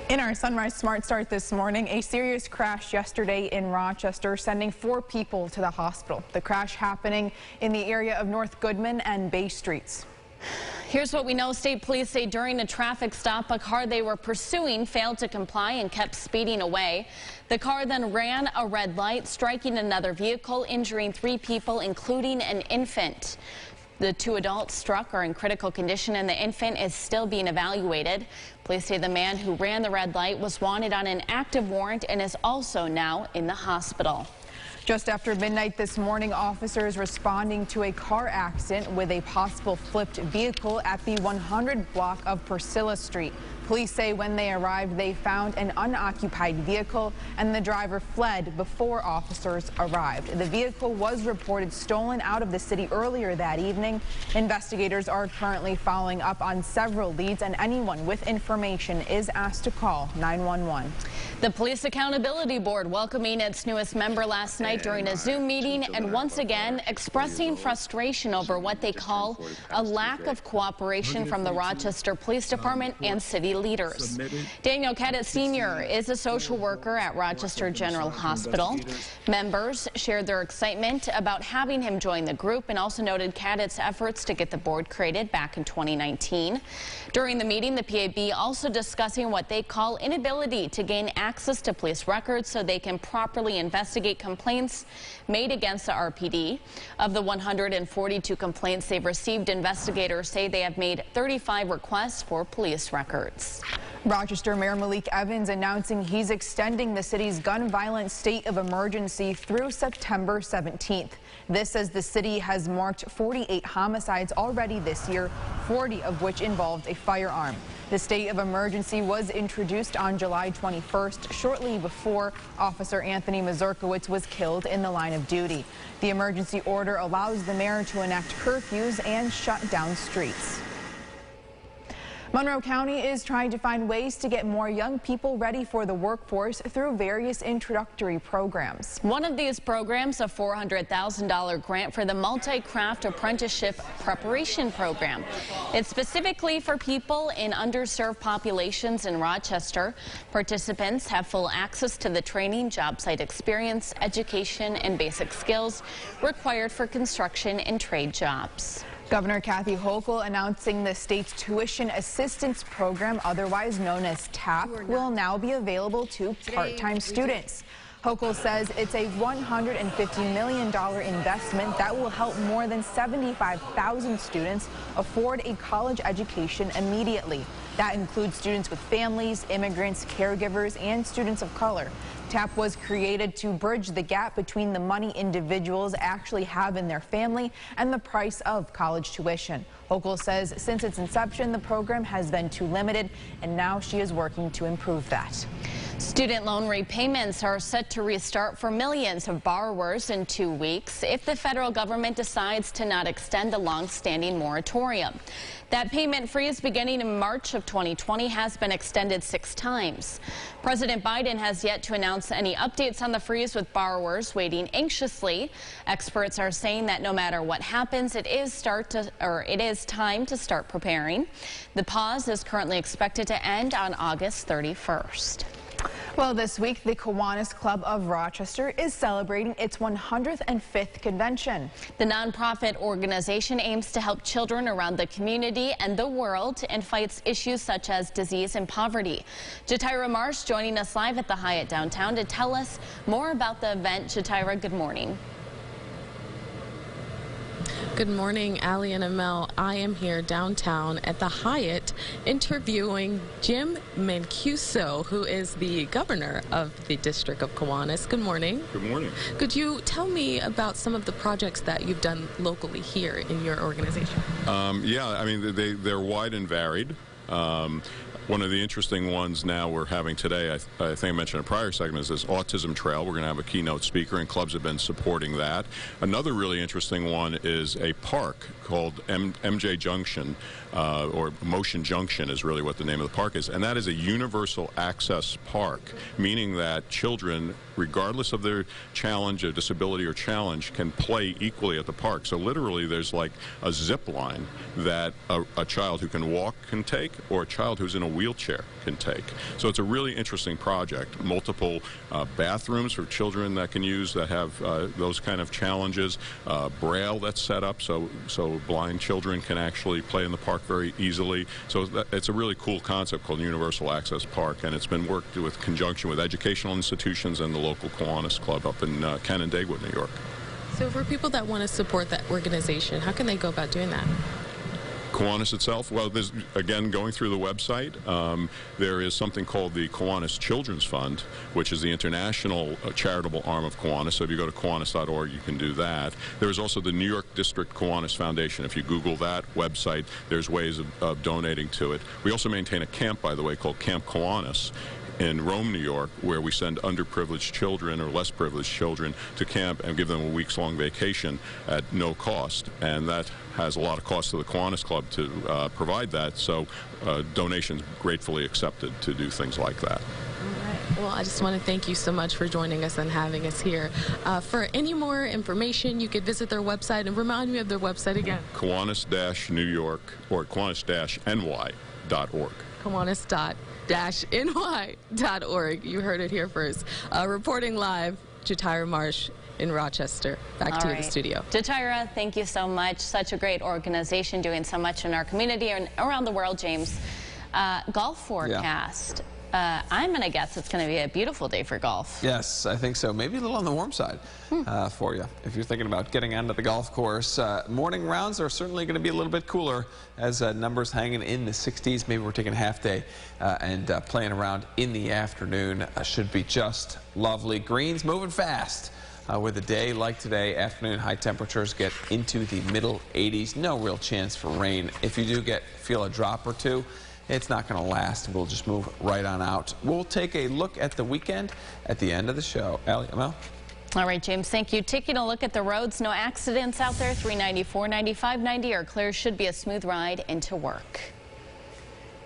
In our Sunrise Smart Start this morning, a serious crash yesterday in Rochester, sending 4 people to the hospital. The crash happening in the area of North Goodman and Bay Streets. Here's what we know. State police say during a traffic stop, a car they were pursuing failed to comply and kept speeding away. The car then ran a red light, striking another vehicle, injuring 3 people, including an infant. The 2 adults struck are in critical condition and the infant is still being evaluated. Police say the man who ran the red light was wanted on an active warrant and is also now in the hospital. Just after midnight this morning, officers responding to a car accident with a possible flipped vehicle at the 100 block of Priscilla Street. Police say when they arrived, they found an unoccupied vehicle and the driver fled before officers arrived. The vehicle was reported stolen out of the city earlier that evening. Investigators are currently following up on several leads, and anyone with information is asked to call 911. The Police Accountability Board welcoming its newest member last night during a Zoom meeting and once again expressing frustration over what they call a lack of cooperation from the Rochester Police Department and city leaders. Daniel Cadet Sr. is a social worker at Rochester General Hospital. Members shared their excitement about having him join the group and also noted Cadet's efforts to get the board created back in 2019. During the meeting, the PAB also discussing what they call inability to gain access to police records so they can properly investigate complaints made against the RPD. Of the 142 complaints they've received, investigators say they have made 35 requests for police records. Rochester Mayor Malik Evans announcing he's extending the city's gun violence state of emergency through September 17th. This as the city has marked 48 homicides already this year, 40 of which involved a firearm. The state of emergency was introduced on July 21st, shortly before Officer Anthony Mazurkowitz was killed in the line of duty. The emergency order allows the mayor to enact curfews and shut down streets. Monroe County is trying to find ways to get more young people ready for the workforce through various introductory programs. One of these programs, a $400,000 grant for the Multi-Craft Apprenticeship Preparation Program. It's specifically for people in underserved populations in Rochester. Participants have full access to the training, job site experience, education, and basic skills required for construction and trade jobs. Governor Kathy Hochul announcing the state's tuition assistance program, otherwise known as TAP, will now be available to part-time students. Hochul says it's a $150 million investment that will help more than 75,000 students afford a college education immediately. That includes students with families, immigrants, caregivers, and students of color. TAP was created to bridge the gap between the money individuals actually have in their family and the price of college tuition. Hochul says since its inception, the program has been too limited, and now she is working to improve that. Student loan repayments are set to restart for millions of borrowers in 2 weeks if the federal government decides to not extend the long-standing moratorium. That payment freeze beginning in March of 2020 has been extended 6 times. President Biden has yet to announce any updates on the freeze, with borrowers waiting anxiously. Experts are saying that no matter what happens, it is time to start preparing. The pause is currently expected to end on August 31st. Well, this week, the KIWANIS Club of Rochester is celebrating its 105th convention. The nonprofit organization aims to help children around the community and the world and fights issues such as disease and poverty. Jatira Marsh joining us live at the Hyatt downtown to tell us more about the event. Jatira, good morning. Good morning, Allie and Amel. I am here downtown at the Hyatt interviewing Jim Mancuso, who is the governor of the District of Kiwanis. Good morning. Good morning. Could you tell me about some of the projects that you've done locally here in your organization? Yeah, I mean, they're wide and varied. One of the interesting ones now we're having today, I think I mentioned in a prior segment, is this Autism Trail. We're going to have a keynote speaker, and clubs have been supporting that. Another really interesting one is a park called MJ Junction, or Motion Junction is really what the name of the park is, and that is a universal access park, meaning that children regardless of their challenge or disability or challenge, can play equally at the park. So literally there's like a zip line that a child who can walk can take, or a child who's in a wheelchair can take. So it's a really interesting project. Multiple bathrooms for children that can use that have those kind of challenges. Braille that's set up so blind children can actually play in the park very easily. So it's a really cool concept called Universal Access Park, and it's been worked with conjunction with educational institutions and the local Kiwanis Club up in Canandaigua, New York. So for people that want to support that organization, how can they go about doing that? Kiwanis itself, well, there's, again, going through the website, there is something called the Kiwanis Children's Fund, which is the international charitable arm of Kiwanis. So if you go to Kiwanis.org, you can do that. There is also the New York District Kiwanis Foundation. If you Google that website, there's ways of donating to it. We also maintain a camp, by the way, called Camp Kiwanis in Rome, New York, where we send underprivileged children or less privileged children to camp and give them a weeks-long vacation at no cost. And that has a lot of cost to the Kiwanis Club to provide that, so donations gratefully accepted to do things like that. All right. Well, I just want to thank you so much for joining us and having us here. For any more information, you could visit their website, and remind me of their website again. Kiwanis-New York or Kiwanis-NY.org. Kiwanis-NY.org. You heard it here first. Reporting live, Jatira Marsh in Rochester. Back to the studio. Jatira, thank you so much. Such a great organization doing so much in our community and around the world, James. Golf forecast. Yeah. I'm going to guess it's going to be a beautiful day for golf. Yes, I think so. Maybe a little on the warm side for you. If you're thinking about getting onto the golf course, morning rounds are certainly going to be a little bit cooler as numbers hanging in the 60s. Maybe we're taking a half day and playing around in the afternoon. Should be just lovely. Greens moving fast. With a day like today, afternoon high temperatures get into the middle 80s. No real chance for rain. If you do feel a drop or two, it's not going to last. We'll just move right on out. We'll take a look at the weekend at the end of the show. Allie, Mel? All right, James, thank you. Taking a look at the roads, no accidents out there. 390, 490, 590 are clear. Should be a smooth ride into work.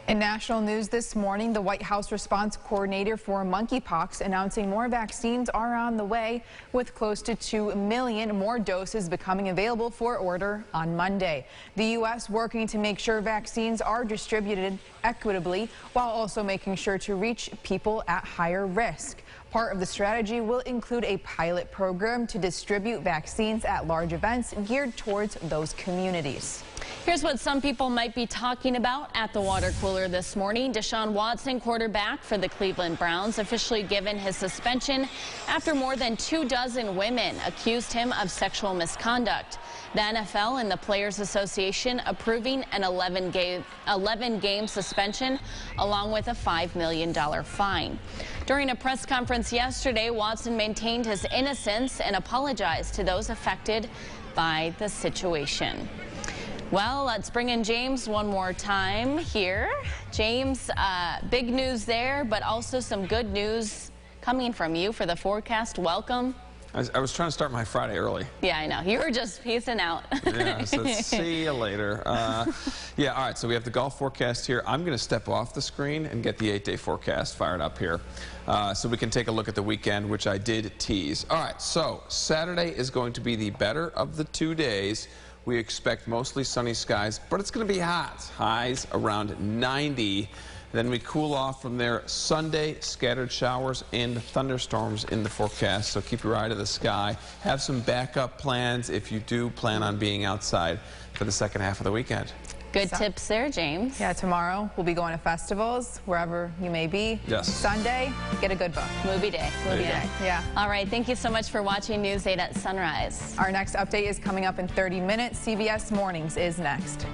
In national news this morning, the White House response coordinator for monkeypox announcing more vaccines are on the way, with close to 2 million more doses becoming available for order on Monday. The U.S. working to make sure vaccines are distributed equitably while also making sure to reach people at higher risk. Part of the strategy will include a pilot program to distribute vaccines at large events geared towards those communities. Here's what some people might be talking about at the water cooler this morning. Deshaun Watson, quarterback for the Cleveland Browns, officially given his suspension after more than 24 women accused him of sexual misconduct. The NFL and the Players Association approving an 11-game suspension along with a $5 million fine. During a press conference yesterday, Watson maintained his innocence and apologized to those affected by the situation. Well, let's bring in James one more time here. James, big news there, but also some good news coming from you for the forecast. Welcome. I was trying to start my Friday early. Yeah, I know. You were just peacing out. Yeah, so see you later. Yeah, all right, so we have the golf forecast here. I'm going to step off the screen and get the 8-day forecast fired up here so we can take a look at the weekend, which I did tease. All right, so Saturday is going to be the better of the 2 days. We expect mostly sunny skies, but it's going to be hot. Highs around 90. Then we cool off from there. Sunday, scattered showers and thunderstorms in the forecast, so keep your eye to the sky. Have some backup plans if you do plan on being outside for the second half of the weekend. Good tips there, James. Yeah, tomorrow we'll be going to festivals, wherever you may be. Yes. Sunday, get a good book. Movie day. Movie day. Yeah. All right, thank you so much for watching News 8 at Sunrise. Our next update is coming up in 30 minutes. CBS Mornings is next.